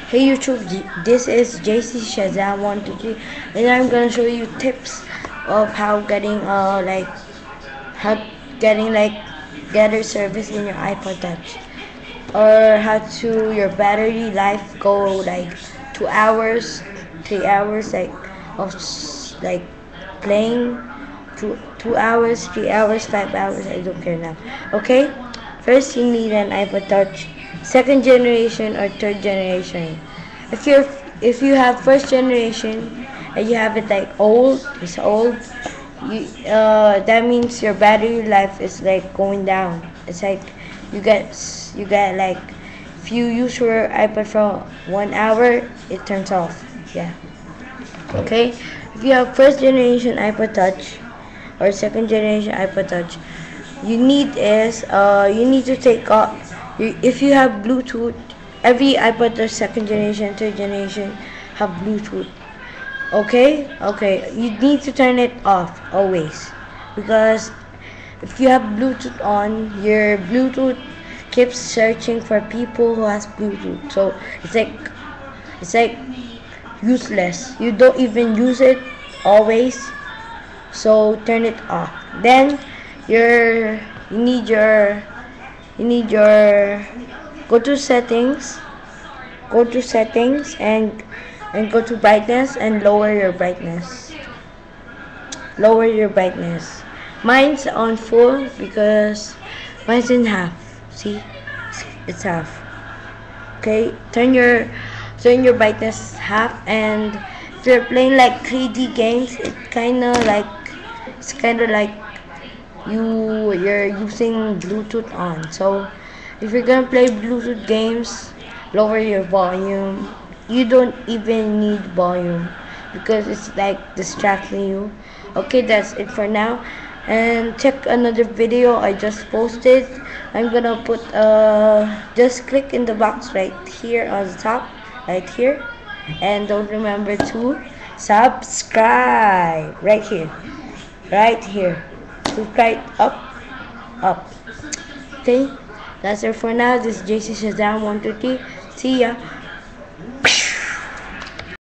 Hey YouTube, this is JC Shazam 123, and I'm gonna show you tips of how getting gather service in your iPod Touch, or how to your battery life go like 2 hours, 3 hours like playing 2 hours, 3 hours, 5 hours. I don't care now. Okay, first you need an iPod Touch, second generation or third generation. If you're if you have first generation and you have it like it's old, that means your battery life is like going down. It's like you get like if you use your iPad for 1 hour, it turns off. Yeah. Okay. If you have first generation iPod Touch or second generation iPod Touch, you need to take off. If you have Bluetooth, every iPod Touch second generation, third generation have Bluetooth. Okay, you need to turn it off always, because if you have Bluetooth on, your Bluetooth keeps searching for people who has Bluetooth. So it's like useless. You don't even use it always. So turn it off. Then your you need your go to settings, and go to brightness and lower your brightness. Mine's on full because mine's in half. See, it's half. Okay, turn your brightness half, and if you're playing like 3D games, it's kind of like you're using Bluetooth on. So if you're gonna play Bluetooth games, lower your volume. You don't even need volume because it's like distracting you. Okay, that's it for now. And check another video I just posted. I'm gonna put just click in the box right here on the top, right here, and don't remember to subscribe right here. Subscribe up. Okay, that's it for now. This is JC Shazam 123. See ya.